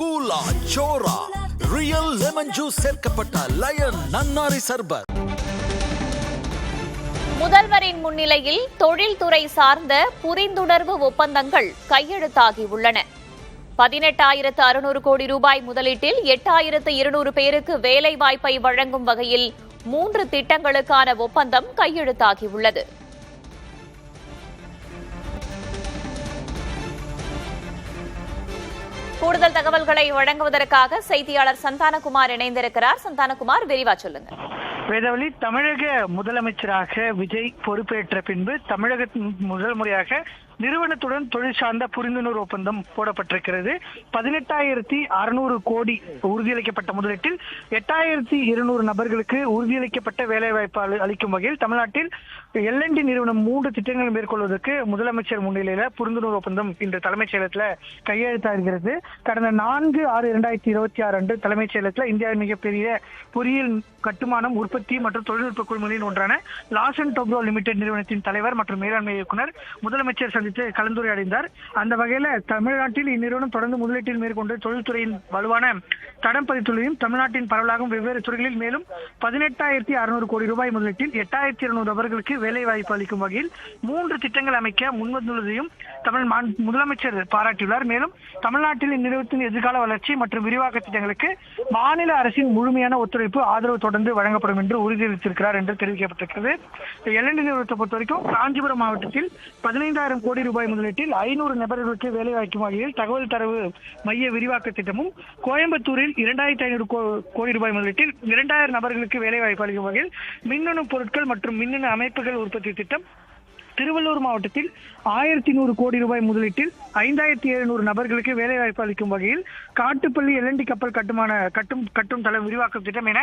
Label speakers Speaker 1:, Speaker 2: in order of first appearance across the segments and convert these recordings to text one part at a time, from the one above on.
Speaker 1: கூலா சோரா real lemon juice சேர்க்கப்பட்ட line நன்னாரி சர்பத்.
Speaker 2: முதல்வரின் முன்னிலையில் தொழில்துறை சார்ந்த புரிந்துணர்வு ஒப்பந்தங்கள் கையெழுத்தாகியுள்ளன. 18,600 கோடி ரூபாய் முதலீட்டில் 8,200 பேருக்கு வேலை வாய்ப்பை வழங்கும் வகையில் 3 திட்டங்களுக்கான ஒப்பந்தம் கையெழுத்தாகியுள்ளது. கூடுதல் தகவல்களை வழங்குவதற்காக செய்தியாளர் சந்தானகுமார் இணைந்திருக்கிறார். சந்தானகுமார், விரிவா சொல்லுங்க.
Speaker 3: வேதவழி, தமிழக முதலமைச்சராக விஜய் பொறுப்பேற்ற பின்பு தமிழகத்தின் முதல் முறையாக நிறுவனத்துடன் தொழில் சார்ந்த புரிந்துணர்வு ஒப்பந்தம் போடப்பட்டிருக்கிறது. 18,600 கோடி உறுதியளிக்கப்பட்ட முதலீட்டில் 8,200 நபர்களுக்கு உறுதியளிக்கப்பட்ட வேலைவாய்ப்பு அளிக்கும் வகையில் தமிழ்நாட்டில் L&T நிறுவனம் 3 திட்டங்களை மேற்கொள்வதற்கு முதலமைச்சர் முன்னிலையில புரிந்துணர்வு ஒப்பந்தம் இன்று தலைமைச் செயலகத்தில் கையெழுத்தாகிறது. கடந்த 4/6/2026 அன்று தலைமைச் செயலகத்தில் இந்தியாவின் மிகப்பெரிய பொறியியல் கட்டுமானம் உற்பத்தி மற்றும் தொழில்நுட்ப குழுமங்களின் ஒன்றான லாஸ் அண்ட் டோப்ரோ லிமிடெட் நிறுவனத்தின் தலைவர் மற்றும் மேலாண்மை இயக்குனர் முதலமைச்சர் சந்தித்து கலந்துரையாடினார். அந்த வகையில தமிழ்நாட்டில் இந்நிறுவனம் தொடர்ந்து முதலீட்டில் மேற்கொண்டு தொழில்துறையின் வலுவான தடம் பதித்துள்ளதையும் தமிழ்நாட்டின் பரவலாகும் வெவ்வேறு துறைகளில் மேலும் 18,600 கோடி ரூபாய் முதலீட்டில் 8,200 நபர்களுக்கு வேலை வாய்ப்பு அளிக்கும் வகையில் 3 திட்டங்கள் அமைக்க முன்வந்துள்ளதையும் முதலமைச்சர் பாராட்டியுள்ளார். மேலும் தமிழ்நாட்டில் இந்நிறுவனத்தின் எதிர்கால வளர்ச்சி மற்றும் விரிவாக்க திட்டங்களுக்கு மாநில அரசின் முழுமையான ஒத்துழைப்பு ஆதரவு தொடர்ந்து வழங்கப்படும் என்று உறுதியளித்திருக்கிறார் என்று தெரிவிக்கப்பட்டிருக்கிறது. L&T நிறுவனத்தை பொறுத்த வரைக்கும் காஞ்சிபுரம் மாவட்டத்தில் 15,000 கோடி ரூபாய் முதலீட்டில் 500 நபர்களுக்கு வேலை வாய்க்கும் வகையில் தகவல் தரவு மைய விரிவாக்க திட்டமும், கோயம்புத்தூரில் 2,500 கோடி ரூபாய் முதலீட்டில் 2,000 நபர்களுக்கு வேலை வாய்ப்பு அளிக்கும் வகையில் மின்னணு பொருட்கள் மற்றும் மின்னணு அமைப்புகள் உற்பத்தி திட்டம், திருவள்ளூர் மாவட்டத்தில் 1,100 கோடி ரூபாய் முதலீட்டில் 5,700 நபர்களுக்கு வேலைவாய்ப்பு அளிக்கும் வகையில் காட்டுப்பள்ளி L&T கப்பல் கட்டும் தளம் விரிவாக்கும் திட்டம் என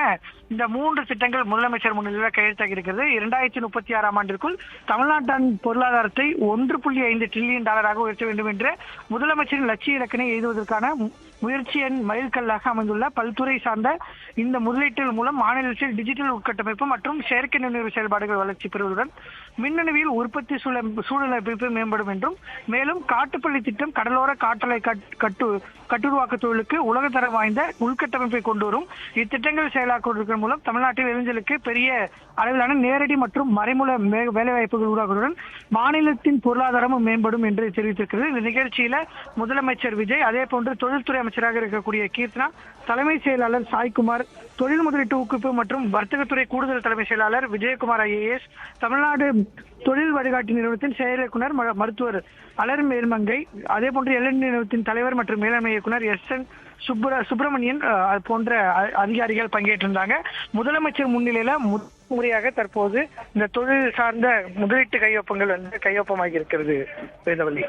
Speaker 3: இந்த 3 திட்டங்கள் முதலமைச்சர் முன்னிலையில் கையெழுத்தாகி இருக்கிறது. 2036 ஆண்டிற்குள் தமிழ்நாட்டின் பொருளாதாரத்தை $1.5 டிரில்லியன் உயர்த்த வேண்டும் என்ற முதலமைச்சரின் லட்சிய இலக்கினை எய்துவதற்கான முயற்சியின் மைல்கல்லாக அமைந்துள்ள பல்துறை சார்ந்த இந்த முதலீட்டின் மூலம் மாநிலத்தில் டிஜிட்டல் உட்கட்டமைப்பு மற்றும் செயற்கை நுண்ணறிவு செயல்பாடுகள் வளர்ச்சி பெறுவதுடன் மின்னணுவியல் உற்பத்தி சூழலமைப்பு மேம்படும் என்றும், மேலும் காட்டுப்பள்ளி திட்டம் கடலோர காற்றலை கட்டுருவாக்க தொழிலுக்கு உலகத்தரம் வாய்ந்த உள்கட்டமைப்பை கொண்டு வரும். இத்திட்டங்கள் செயலாக்குவதன் மூலம் தமிழ்நாட்டில் இளைஞர்களுக்கு பெரிய அளவிலான நேரடி மற்றும் மறைமுக வேலைவாய்ப்புகள் உருவாக்குவதுடன் மாநிலத்தின் பொருளாதாரமும் மேம்படும் என்று தெரிவித்திருக்கிறது. இந்த நிகழ்ச்சியில முதலமைச்சர் விஜய், அதே போன்று தொழில்துறை அமைச்சராக இருக்கக்கூடிய கீர்த்தனா, தலைமை செயலாளர் சாய்குமார், தொழில் முதலீட்டு ஊக்குவிப்பு மற்றும் வர்த்தகத்துறை கூடுதல் தலைமை செயலாளர் விஜயகுமார் IAS, தமிழ்நாடு தொழில் வழிகாட்டி நிறுவனத்தின் செயல் இயக்குனர் மருத்துவர் அலர் மேல்மங்கை, அதே போன்று L&T நிறுவனத்தின் தலைவர் மற்றும் மேலாண்மை இயக்குனர் SN சுப்பிரமணியன் போன்ற அதிகாரிகள் பங்கேற்றிருந்தாங்க. முதலமைச்சர் முன்னிலையில முறையாக தற்போது இந்த தொழில் சார்ந்த முதலீட்டு கையொப்பங்கள் கையொப்பமாகி இருக்கிறது. வேதவழி,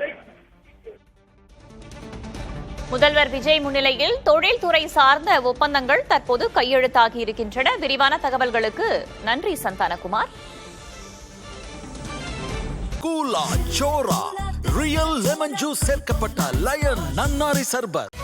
Speaker 2: முதல்வர் விஜய் முன்னிலையில் தொழில்துறை சார்ந்த ஒப்பந்தங்கள் தற்போது கையெழுத்தாகி இருக்கின்றன. விரிவான தகவல்களுக்கு நன்றி சந்தானகுமார்.
Speaker 1: கூலா சோரா ரியல் லெமன் ஜூஸ் சேர்க்கப்பட்ட லயன் நன்னாரி சர்பத்.